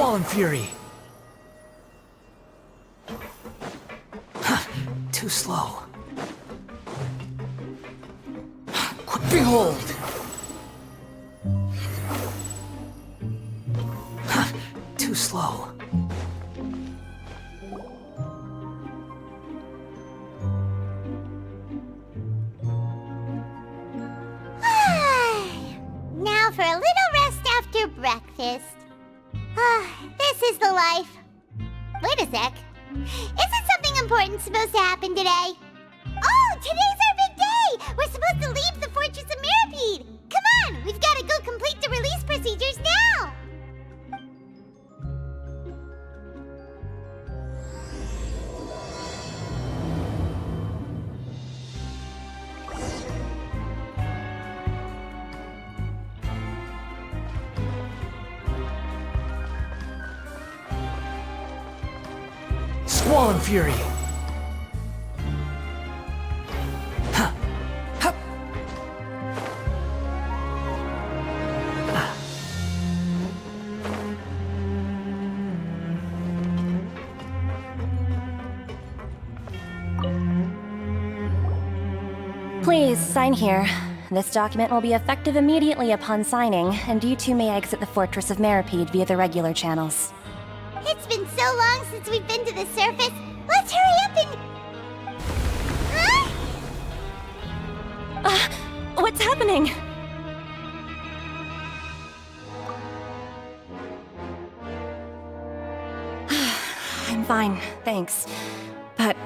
Squall and Fury. Too slow. Behold! Too slow. Now for a little rest after breakfast. This is the life. Wait a sec. Isn't something important supposed to happen today? Oh, today's our big day! We're supposed to leave the Fortress of Mirapede! Come on, we've got to go complete the release procedures now! Squall and Fury. Please, sign here. This document will be effective immediately upon signing, and you two may exit the Fortress of Mirapede via the regular channels. It's been so long since we've been to the surface. Let's hurry up and... Huh? What's happening? I'm fine, thanks. But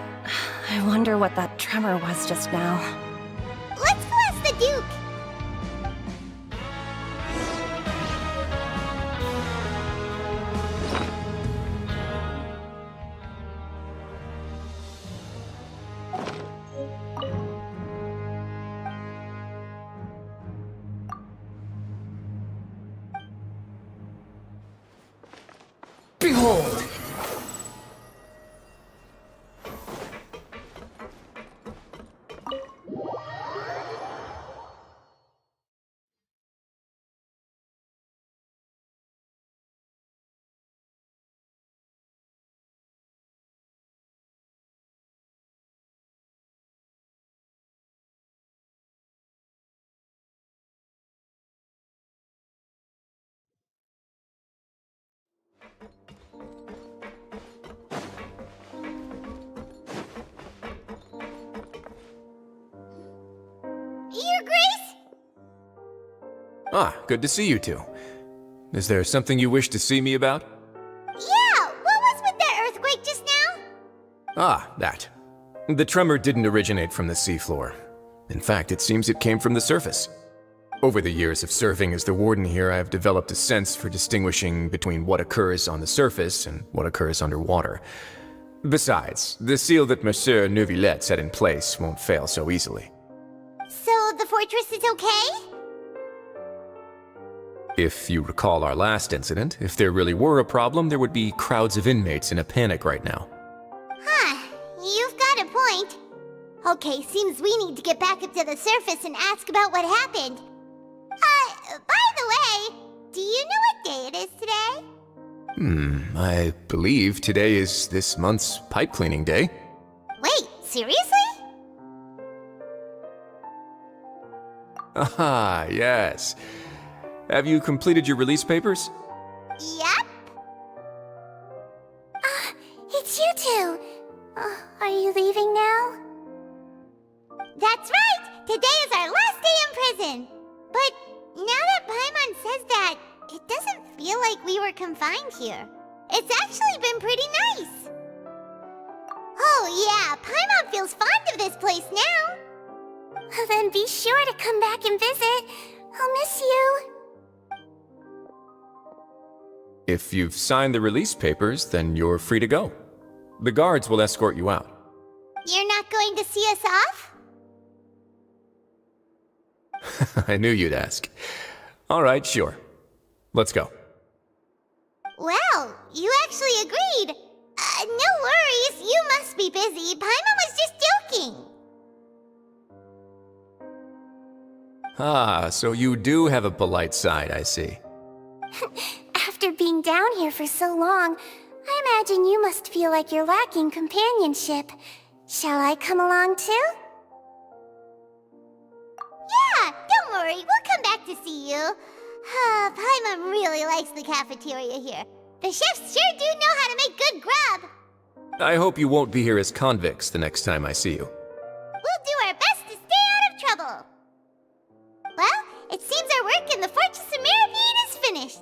I wonder what that tremor was just now. Let's go ask the Duke. Behold! Your Grace? Ah, good to see you two. Is there something you wish to see me about? Yeah, what was with that earthquake just now? Ah, that. The tremor didn't originate from the seafloor. In fact, it seems it came from the surface. Over the years of serving as the warden here, I have developed a sense for distinguishing between what occurs on the surface and what occurs underwater. Besides, the seal that Monsieur Neuvillette set in place won't fail so easily. So the fortress is okay? If you recall our last incident, if there really were a problem, there would be crowds of inmates in a panic right now. Huh, you've got a point. Okay, seems we need to get back up to the surface and ask about what happened. By the way, do you know what day it is today? I believe today is this month's pipe cleaning day. Wait, seriously? Ah, yes. Have you completed your release papers? Yep. It's you two. Are you leaving now? That's right! Today is our last day in prison! But now that Paimon says that, it doesn't feel like we were confined here. It's actually been pretty nice. Oh yeah, Paimon feels fond of this place now. Then be sure to come back and visit. I'll miss you. If you've signed the release papers, then you're free to go. The guards will escort you out. You're not going to see us off? I knew you'd ask. All right, sure. Let's go. Well, you actually agreed. No worries, you must be busy. Paimon was just joking. Ah, so you do have a polite side, I see. After After being down here for so long, I imagine you must feel like you're lacking companionship. Shall I come along too? Yeah, don't worry, we'll come back to see you. Paimon really likes the cafeteria here. The chefs sure do know how to make good grub. I hope you won't be here as convicts the next time I see you. We'll do our best to stay out of trouble. Well, it seems our work in the Fortress of Mirapede is finished.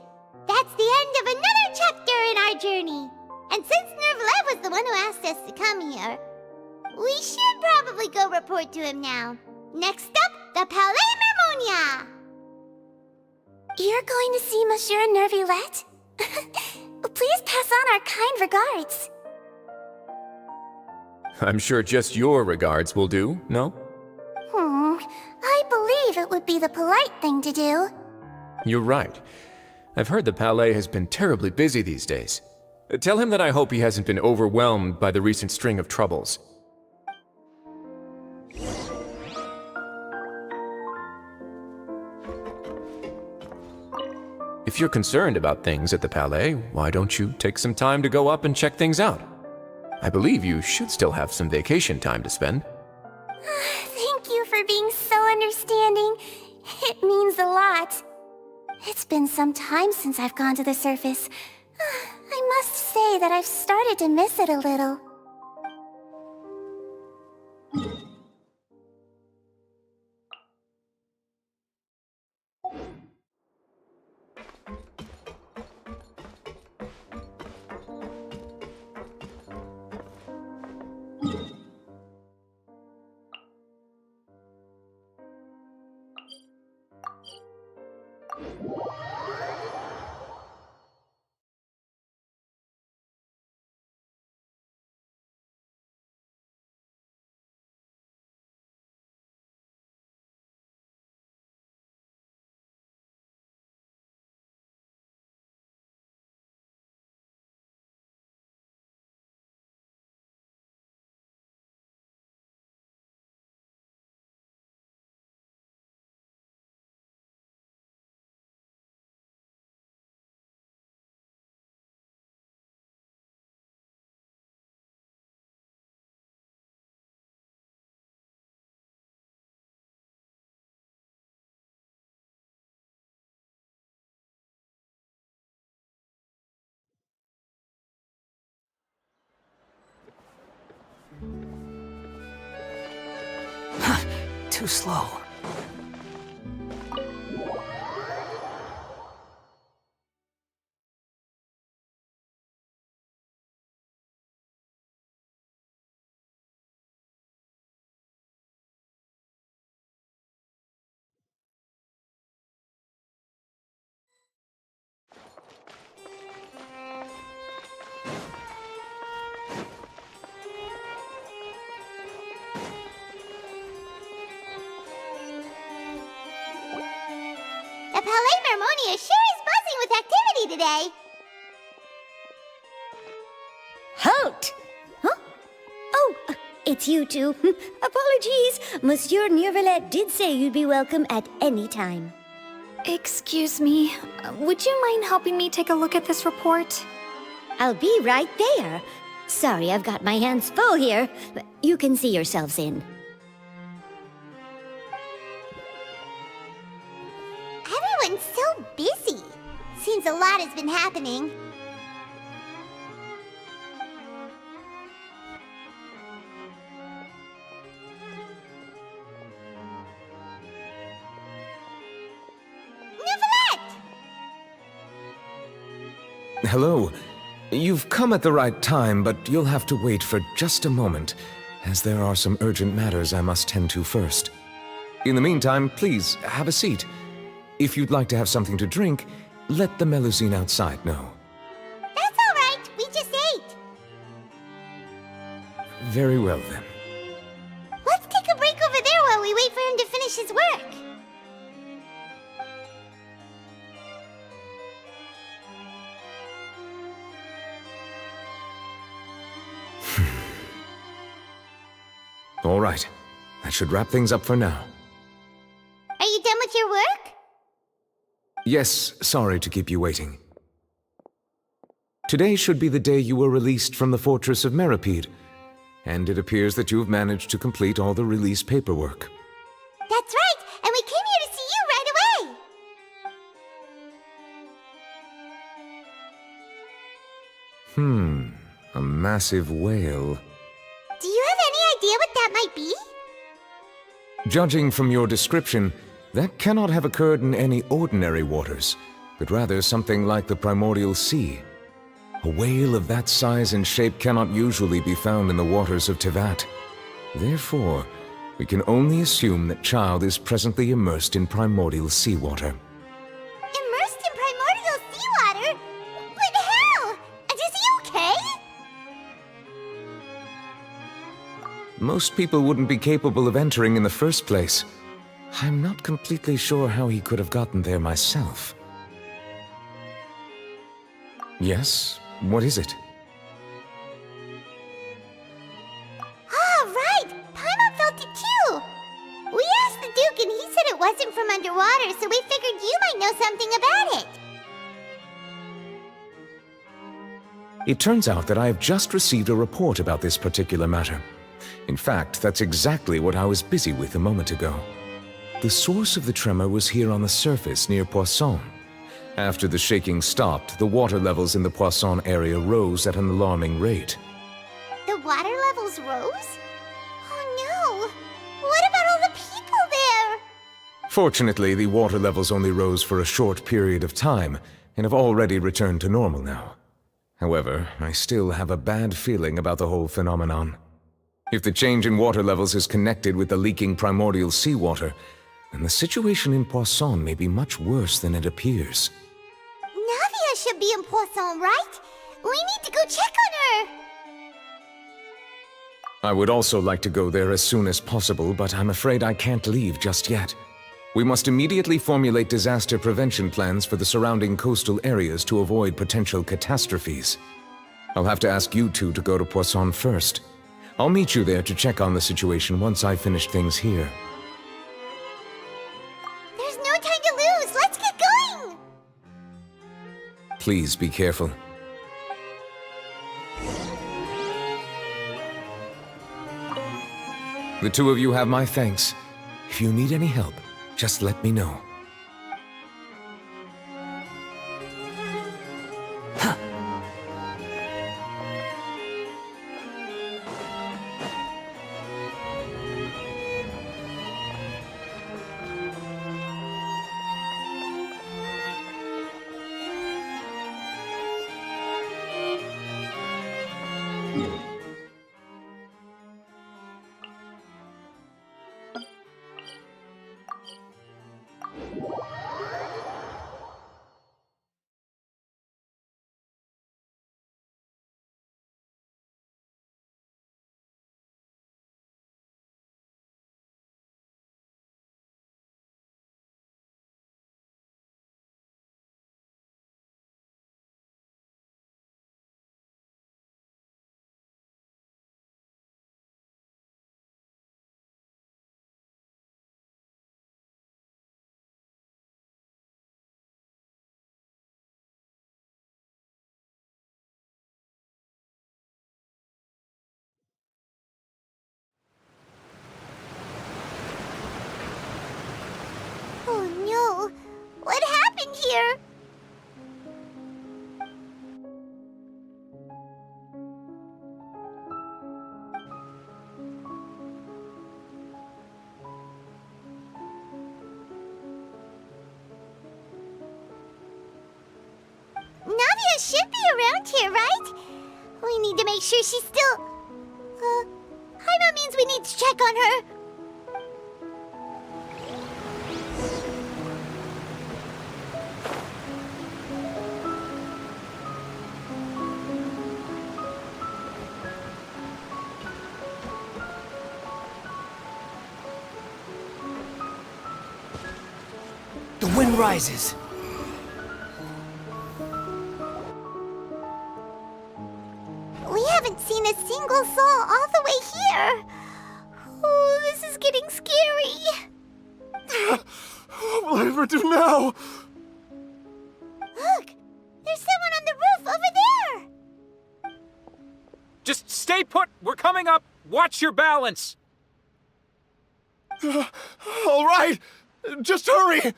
That's the end of another chapter in our journey. And since Nervalet was the one who asked us to come here, we should probably go report to him now. Next up, the Palais Mermonia! You're going to see Monsieur Nervalet? Please pass on our kind regards. I'm sure just your regards will do, no? I believe it would be the polite thing to do. You're right. I've heard the Palais has been terribly busy these days. Tell him that I hope he hasn't been overwhelmed by the recent string of troubles. If you're concerned about things at the Palais, why don't you take some time to go up and check things out? I believe you should still have some vacation time to spend. Thank you for being so understanding. It means a lot. It's been some time since I've gone to the surface. I must say that I've started to miss it a little. Too slow. The Palais Mermonia sure is buzzing with activity today. Halt! Huh? Oh, it's you two. Apologies. Monsieur Nervalet did say you'd be welcome at any time. Excuse me, would you mind helping me take a look at this report? I'll be right there. Sorry, I've got my hands full here. But you can see yourselves in. Everyone's so busy. Seems a lot has been happening. Nervalet! Hello. You've come at the right time, but you'll have to wait for just a moment, as there are some urgent matters I must tend to first. In the meantime, please, have a seat. If you'd like to have something to drink, let the Melusine outside know. That's all right. We just ate. Very well, then. Let's take a break over there while we wait for him to finish his work. All right. That should wrap things up for now. Are you done with your work? Yes, sorry to keep you waiting. Today should be the day you were released from the Fortress of Meripede, and it appears that you have managed to complete all the release paperwork. That's right, and we came here to see you right away! A massive whale. Do you have any idea what that might be? Judging from your description, that cannot have occurred in any ordinary waters, but rather something like the primordial sea. A whale of that size and shape cannot usually be found in the waters of Tevat. Therefore, we can only assume that Child is presently immersed in primordial seawater. Immersed in primordial seawater? But how? And is he okay? Most people wouldn't be capable of entering in the first place. I'm not completely sure how he could have gotten there myself. Yes? What is it? Ah, right! Paimon felt it too! We asked the Duke and he said it wasn't from underwater, so we figured you might know something about it. It turns out that I have just received a report about this particular matter. In fact, that's exactly what I was busy with a moment ago. The source of the tremor was here on the surface near Poisson. After the shaking stopped, the water levels in the Poisson area rose at an alarming rate. The water levels rose? Oh no! What about all the people there? Fortunately, the water levels only rose for a short period of time, and have already returned to normal now. However, I still have a bad feeling about the whole phenomenon. If the change in water levels is connected with the leaking primordial seawater, then the situation in Poisson may be much worse than it appears. Navia should be in Poisson, right? We need to go check on her! I would also like to go there as soon as possible, but I'm afraid I can't leave just yet. We must immediately formulate disaster prevention plans for the surrounding coastal areas to avoid potential catastrophes. I'll have to ask you two to go to Poisson first. I'll meet you there to check on the situation once I finish things here. There's no time to lose! Let's get going! Please be careful. The two of you have my thanks. If you need any help, just let me know. Oh no! What happened here? Navia should be around here, right? We need to make sure she's still... Paimon means we need to check on her. The wind rises. We haven't seen a single soul all the way here. Oh, this is getting scary. What will I ever do now? Look, there's someone on the roof over there. We're coming up! Watch your balance! All right! Just hurry!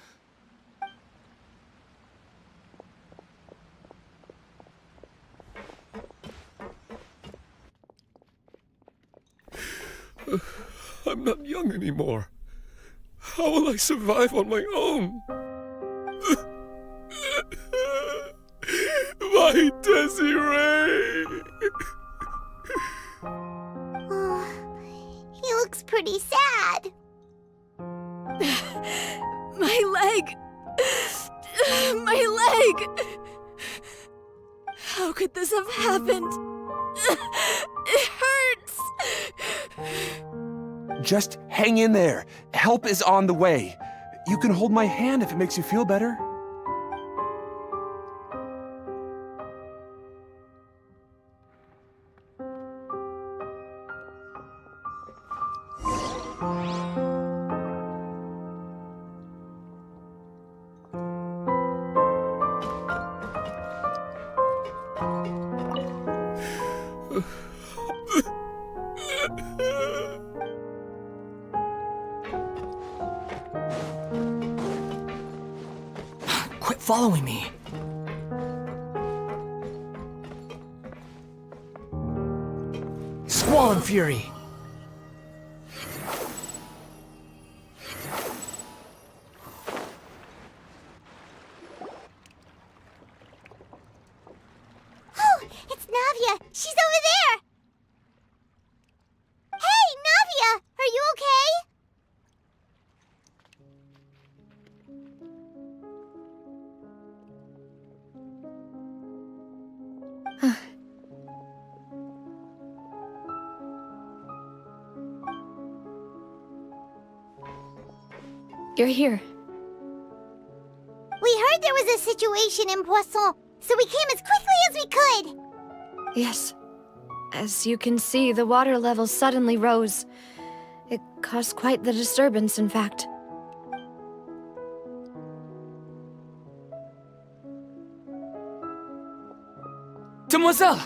I'm not young anymore. How will I survive on my own? My Desiree! Oh, he looks pretty sad. My leg! My leg! How could this have happened? It hurts! Just hang in there. Help is on the way. You can hold my hand if it makes you feel better. Quit following me. Squall and Fury. Oh, it's Navia! She's over there! Hey, Navia! Are you okay? You're here. We heard there was a situation in Poisson, so we came as quickly as we could. Yes. As you can see, the water level suddenly rose. It caused quite the disturbance, in fact. Demoiselle!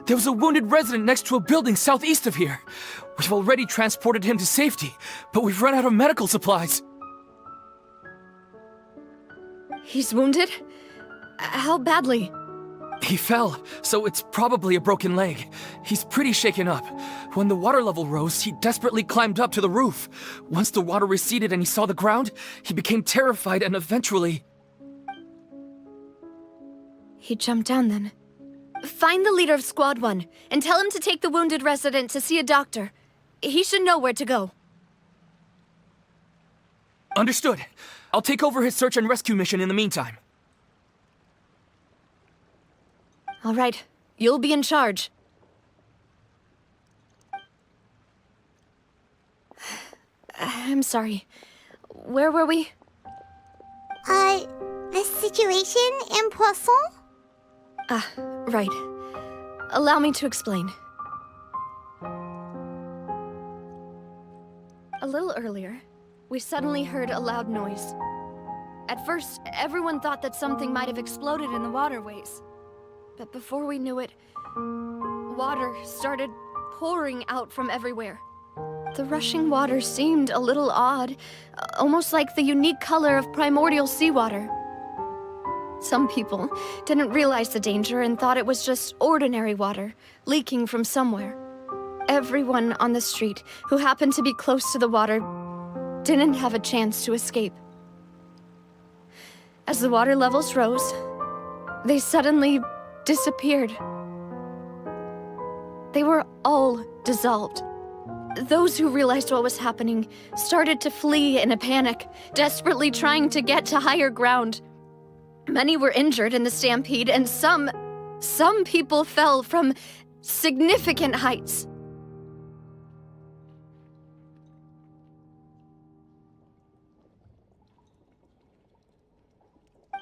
There was a wounded resident next to a building southeast of here. We've already transported him to safety, but we've run out of medical supplies. He's wounded? How badly? He fell, so it's probably a broken leg. He's pretty shaken up. When the water level rose, he desperately climbed up to the roof. Once the water receded and he saw the ground, he became terrified and eventually... He jumped down then. Find the leader of Squad 1 and tell him to take the wounded resident to see a doctor. He should know where to go. Understood. I'll take over his search and rescue mission in the meantime. All right, you'll be in charge. I'm sorry. Where were we? The situation in Poisson? Ah, right. Allow me to explain. A little earlier, we suddenly heard a loud noise. At first, everyone thought that something might have exploded in the waterways. But before we knew it, water started pouring out from everywhere. The rushing water seemed a little odd, almost like the unique color of primordial seawater. Some people didn't realize the danger and thought it was just ordinary water, leaking from somewhere. Everyone on the street who happened to be close to the water didn't have a chance to escape. As the water levels rose, they suddenly disappeared. They were all dissolved. Those who realized what was happening started to flee in a panic, desperately trying to get to higher ground. Many were injured in the stampede, and some people fell from significant heights.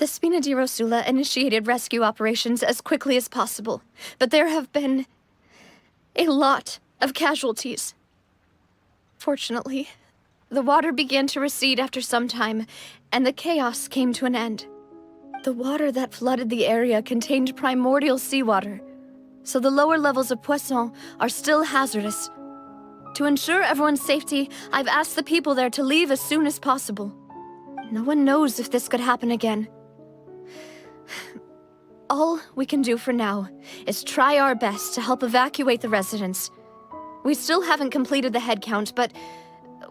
The Spina di Rosula initiated rescue operations as quickly as possible, but there have been a lot of casualties. Fortunately, the water began to recede after some time, and the chaos came to an end. The water that flooded the area contained primordial seawater, so the lower levels of Poisson are still hazardous. To ensure everyone's safety, I've asked the people there to leave as soon as possible. No one knows if this could happen again. All we can do for now is try our best to help evacuate the residents. We still haven't completed the head count, but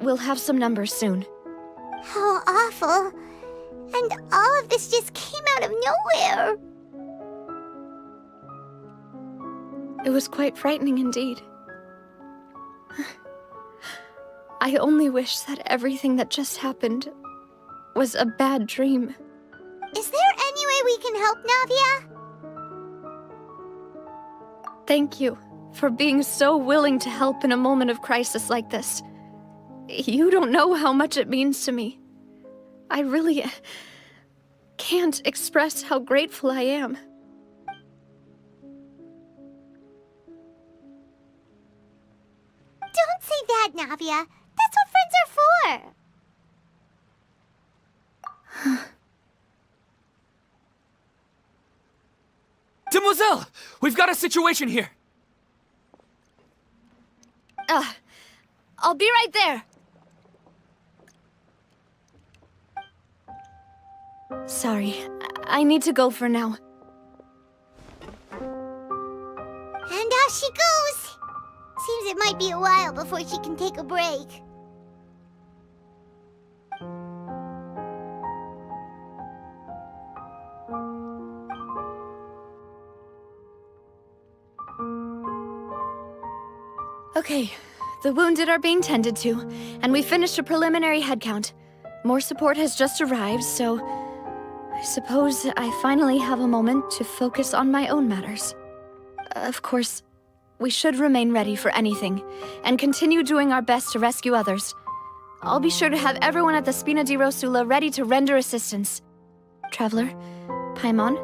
we'll have some numbers soon. How awful. And all of this just came out of nowhere. It was quite frightening indeed. I only wish that everything that just happened was a bad dream. Is there any way we can help, Navia? Thank you for being so willing to help in a moment of crisis like this. You don't know how much it means to me. I really can't express how grateful I am. Don't say that, Navia. That's what friends are for. Demoiselle! We've got a situation here! I'll be right there. Sorry, I need to go for now. And off she goes. Seems it might be a while before she can take a break. Okay, the wounded are being tended to, and we finished a preliminary head count. More support has just arrived, so I suppose I finally have a moment to focus on my own matters. Of course, we should remain ready for anything, and continue doing our best to rescue others. I'll be sure to have everyone at the Spina di Rosula ready to render assistance. Traveler, Paimon,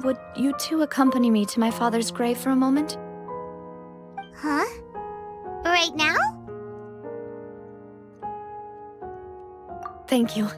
would you two accompany me to my father's grave for a moment? Huh? Right now? Thank you.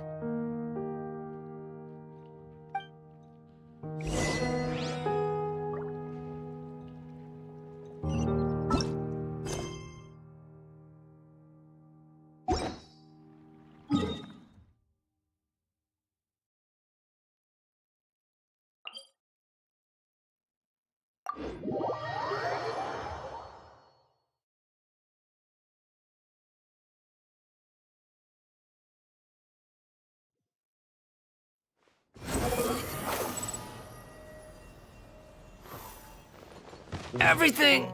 Everything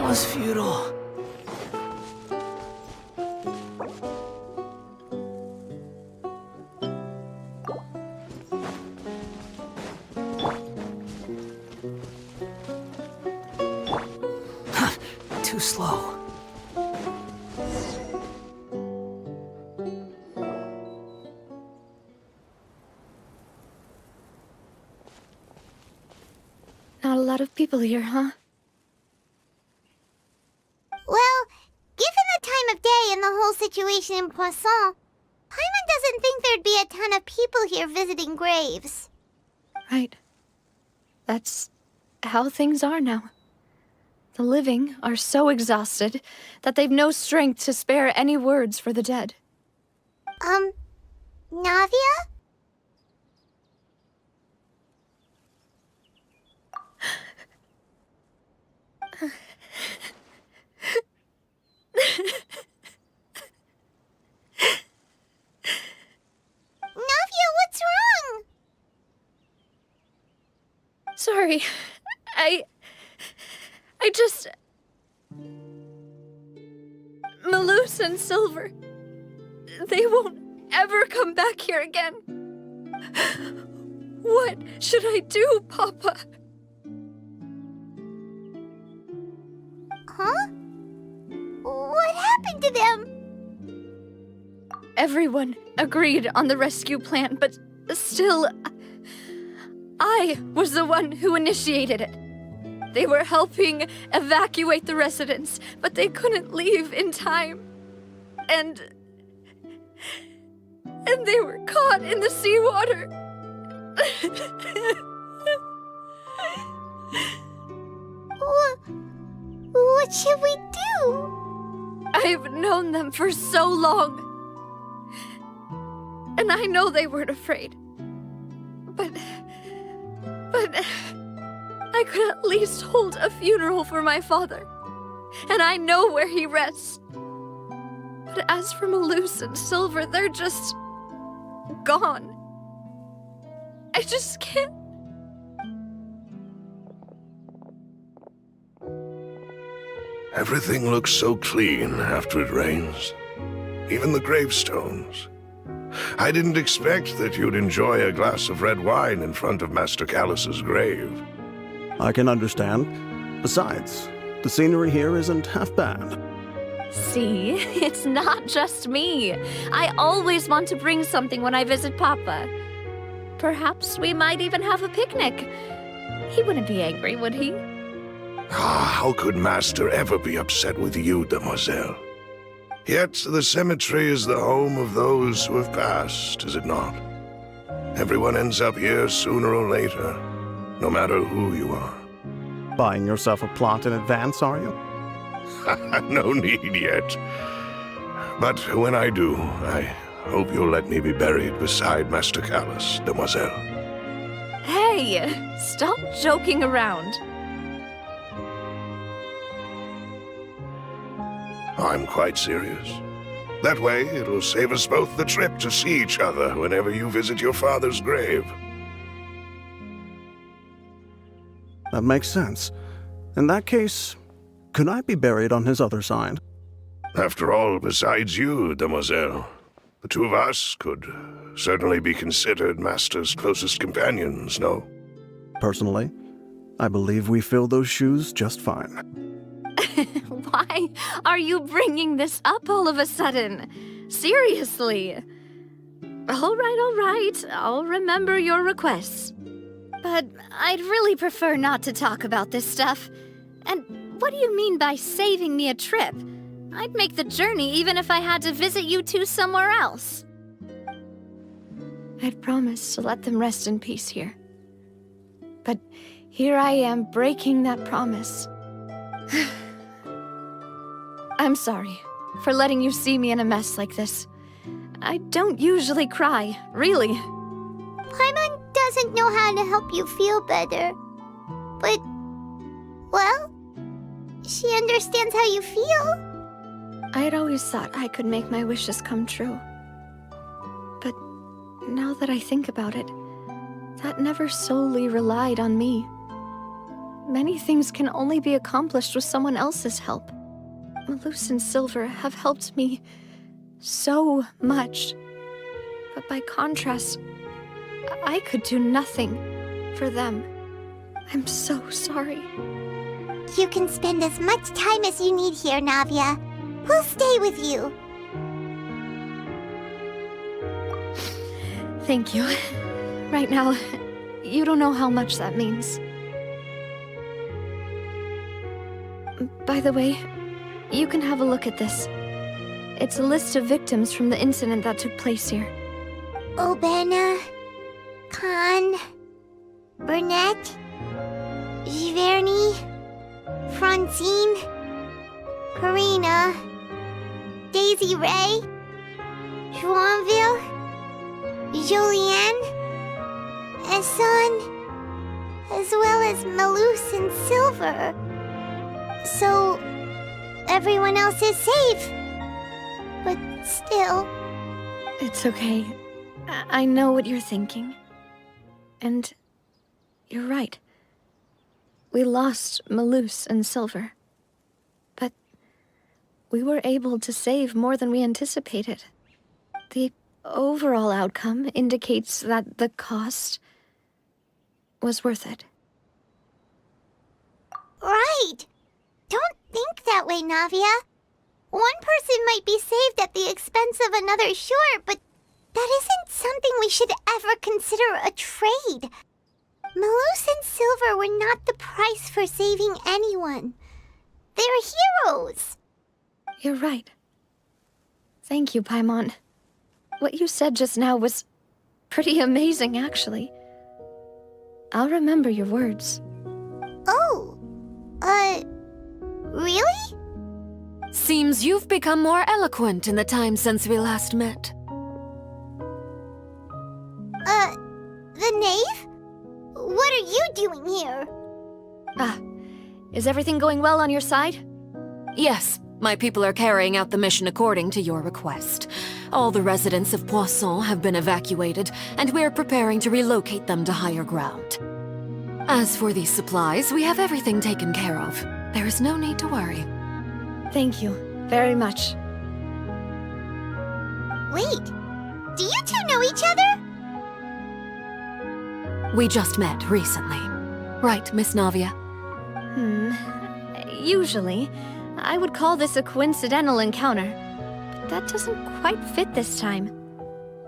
was futile. Too slow. Not a lot of people here, huh? Well, given the time of day and the whole situation in Poisson, Paimon doesn't think there'd be a ton of people here visiting graves. Right. That's how things are now. The living are so exhausted that they've no strength to spare any words for the dead. Navia? Navia, what's wrong? Sorry. I just... Malus and Silver... They won't ever come back here again. What should I do, Papa? Huh? What happened to them? Everyone agreed on the rescue plan, but still... I was the one who initiated it. They were helping evacuate the residents, but they couldn't leave in time. And they were caught in the seawater. What should we do? I've known them for so long. And I know they weren't afraid. But I could at least hold a funeral for my father. And I know where he rests. But as for Malus and Silver, they're just gone. I just can't. Everything looks so clean after it rains. Even the gravestones. I didn't expect that you'd enjoy a glass of red wine in front of Master Callus's grave. I can understand. Besides, the scenery here isn't half bad. See, it's not just me. I always want to bring something when I visit Papa. Perhaps we might even have a picnic. He wouldn't be angry, would he? How could Master ever be upset with you, Demoiselle? Yet the cemetery is the home of those who have passed, is it not? Everyone ends up here sooner or later, no matter who you are. Buying yourself a plot in advance, are you? No need yet. But when I do, I hope you'll let me be buried beside Master Callus, Demoiselle. Hey, stop joking around. I'm quite serious. That way, it'll save us both the trip to see each other whenever you visit your father's grave. That makes sense. In that case, could I be buried on his other side? After all, besides you, Demoiselle, the two of us could certainly be considered Master's closest companions, no? Personally, I believe we fill those shoes just fine. Why are you bringing this up all of a sudden? Seriously. All right. I'll remember your requests. But I'd really prefer not to talk about this stuff. And what do you mean by saving me a trip? I'd make the journey even if I had to visit you two somewhere else. I'd promised to let them rest in peace here. But here I am breaking that promise. I'm sorry for letting you see me in a mess like this. I don't usually cry, really. Paimon doesn't know how to help you feel better. But, well, she understands how you feel. I had always thought I could make my wishes come true. But now that I think about it, that never solely relied on me. Many things can only be accomplished with someone else's help. Malus and Silver have helped me so much. But by contrast, I could do nothing for them. I'm so sorry. You can spend as much time as you need here, Navia. We'll stay with you. Thank you. Right now, you don't know how much that means. By the way, you can have a look at this. It's a list of victims from the incident that took place here. Obena, Khan, Burnett, Giverny, Francine, Karina, Daisy Ray, Joinville, Julianne, Esson, as well as Malus and Silver. So, everyone else is safe. But still... It's okay. I know what you're thinking. And you're right. We lost Malus and Silver. But we were able to save more than we anticipated. The overall outcome indicates that the cost was worth it. Right! Don't think that way, Navia. One person might be saved at the expense of another, sure, but that isn't something we should ever consider a trade. Malus and Silver were not the price for saving anyone. They're heroes. You're right. Thank you, Paimon. What you said just now was pretty amazing, actually. I'll remember your words. Oh, Really? Seems you've become more eloquent in the time since we last met. The knave? What are you doing here? Is everything going well on your side? Yes, my people are carrying out the mission according to your request. All the residents of Poisson have been evacuated, and we're preparing to relocate them to higher ground. As for these supplies, we have everything taken care of. There is no need to worry. Thank you very much. Wait, do you two know each other? We just met recently. Right, Miss Navia? Usually, I would call this a coincidental encounter, but that doesn't quite fit this time.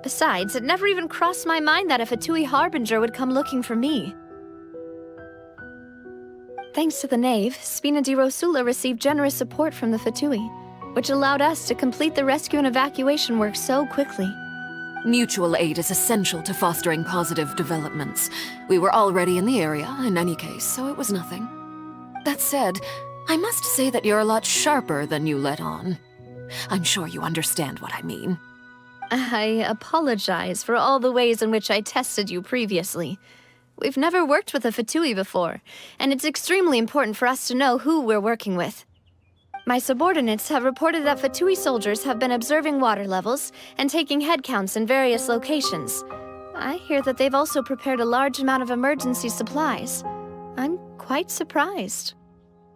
Besides, it never even crossed my mind that a Fatui Harbinger would come looking for me. Thanks to the knave, Spina di Rosula received generous support from the Fatui, which allowed us to complete the rescue and evacuation work so quickly. Mutual aid is essential to fostering positive developments. We were already in the area, in any case, so it was nothing. That said, I must say that you're a lot sharper than you let on. I'm sure you understand what I mean. I apologize for all the ways in which I tested you previously. We've never worked with a Fatui before, and it's extremely important for us to know who we're working with. My subordinates have reported that Fatui soldiers have been observing water levels and taking head counts in various locations. I hear that they've also prepared a large amount of emergency supplies. I'm quite surprised.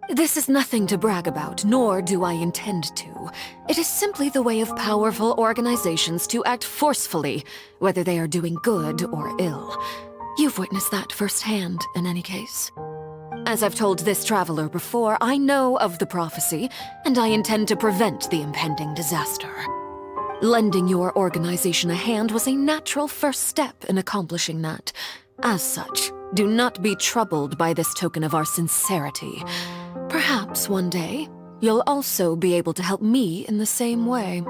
This is nothing to brag about, nor do I intend to. It is simply the way of powerful organizations to act forcefully, whether they are doing good or ill. You've witnessed that firsthand, in any case. As I've told this traveler before, I know of the prophecy, and I intend to prevent the impending disaster. Lending your organization a hand was a natural first step in accomplishing that. As such, do not be troubled by this token of our sincerity. Perhaps one day, you'll also be able to help me in the same way.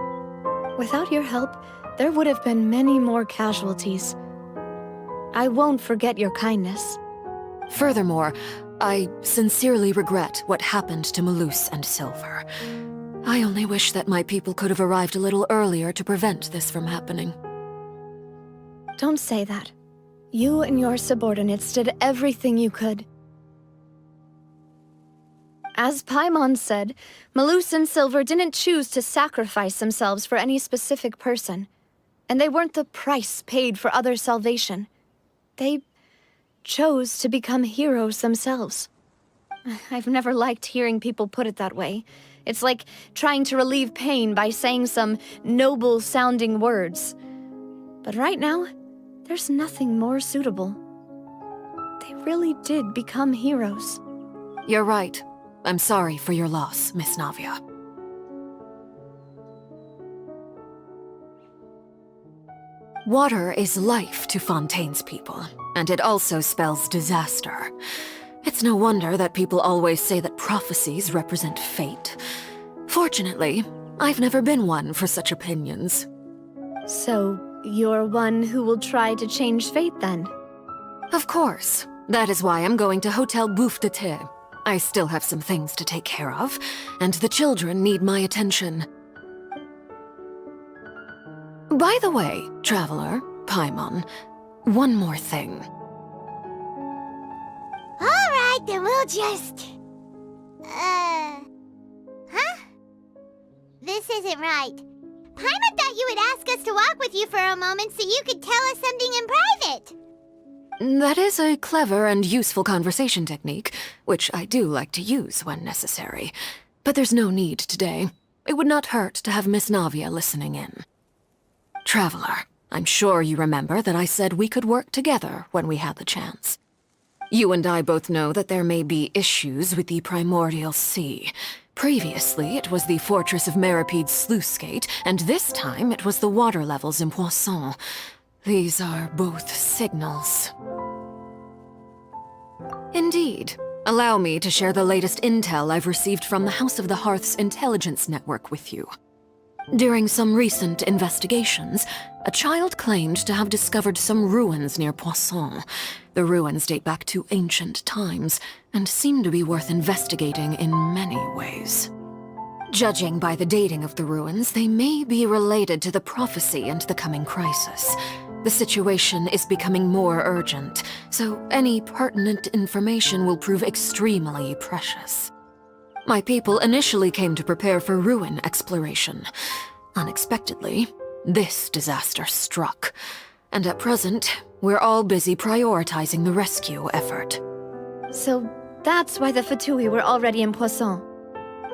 Without your help, there would have been many more casualties. I won't forget your kindness. Furthermore, I sincerely regret what happened to Malus and Silver. I only wish that my people could have arrived a little earlier to prevent this from happening. Don't say that. You and your subordinates did everything you could. As Paimon said, Malus and Silver didn't choose to sacrifice themselves for any specific person, and they weren't the price paid for other salvation. They chose to become heroes themselves. I've never liked hearing people put it that way. It's like trying to relieve pain by saying some noble-sounding words. But right now, there's nothing more suitable. They really did become heroes. You're right. I'm sorry for your loss, Miss Navia. Water is life to Fontaine's people, and it also spells disaster. It's no wonder that people always say that prophecies represent fate. Fortunately, I've never been one for such opinions. So, you're one who will try to change fate, then? Of course. That is why I'm going to Hotel Bouffe de Thé. I still have some things to take care of, and the children need my attention. By the way, Traveler, Paimon, one more thing. Alright, then we'll just... Huh? This isn't right. Paimon thought you would ask us to walk with you for a moment so you could tell us something in private. That is a clever and useful conversation technique, which I do like to use when necessary. But there's no need today. It would not hurt to have Miss Navia listening in. Traveler, I'm sure you remember that I said we could work together when we had the chance. You and I both know that there may be issues with the Primordial Sea. Previously, it was the Fortress of Meripede's sluice gate, and this time it was the water levels in Poisson. These are both signals. Indeed. Allow me to share the latest intel I've received from the House of the Hearth's intelligence network with you. During some recent investigations, a child claimed to have discovered some ruins near Poisson. The ruins date back to ancient times and seem to be worth investigating in many ways. Judging by the dating of the ruins, they may be related to the prophecy and the coming crisis. The situation is becoming more urgent, so any pertinent information will prove extremely precious. My people initially came to prepare for ruin exploration. Unexpectedly, this disaster struck, and at present, we're all busy prioritizing the rescue effort. So that's why the Fatui were already in Poisson.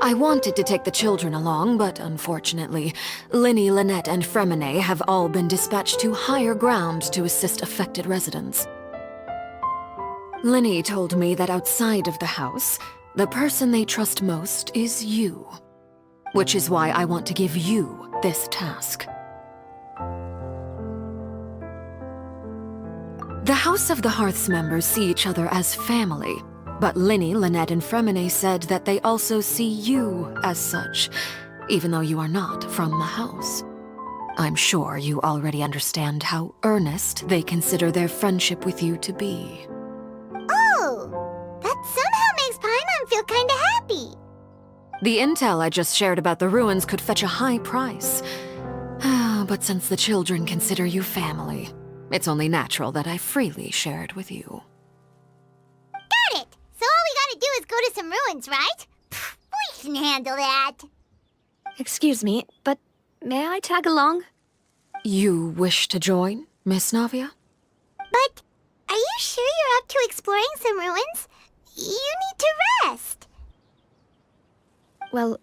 I wanted to take the children along, but unfortunately, Linny, Lynette, and Fremine have all been dispatched to higher ground to assist affected residents. Linny told me that outside of the house, the person they trust most is you. Which is why I want to give you this task. The House of the Hearth's members see each other as family, but Linny, Lynette, and Fremine said that they also see you as such, even though you are not from the house. I'm sure you already understand how earnest they consider their friendship with you to be. Oh, that somehow makes Paimon feel kinda happy. The intel I just shared about the ruins could fetch a high price. But since the children consider you family, it's only natural that I freely share it with you. Got it! So all we gotta do is go to some ruins, right? Pfft, we can handle that. Excuse me, but may I tag along? You wish to join, Miss Navia? But are you sure you're up to exploring some ruins? You need to rest. Well,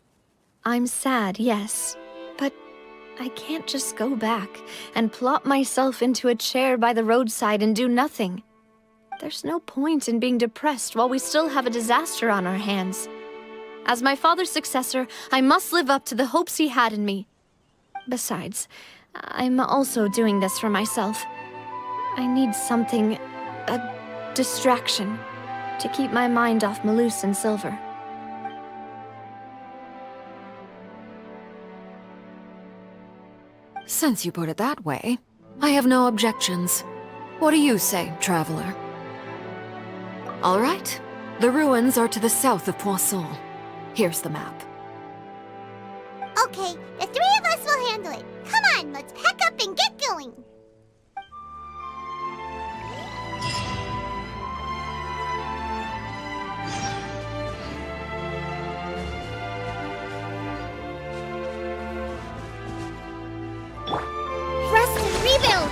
I'm sad, yes, but I can't just go back and plop myself into a chair by the roadside and do nothing. There's no point in being depressed while we still have a disaster on our hands. As my father's successor, I must live up to the hopes he had in me. Besides, I'm also doing this for myself. I need something, a distraction, to keep my mind off Malus and Silver. Since you put it that way, I have no objections. What do you say, traveler? All right. The ruins are to the south of Poisson. Here's the map. Okay, the three of us will handle it. Come on, let's pack up and get going. Rest and rebuild!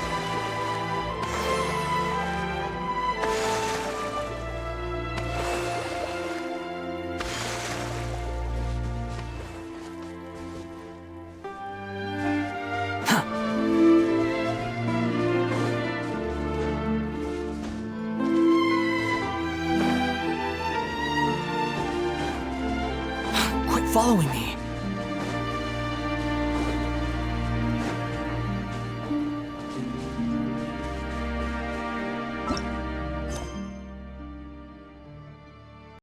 Quit following me.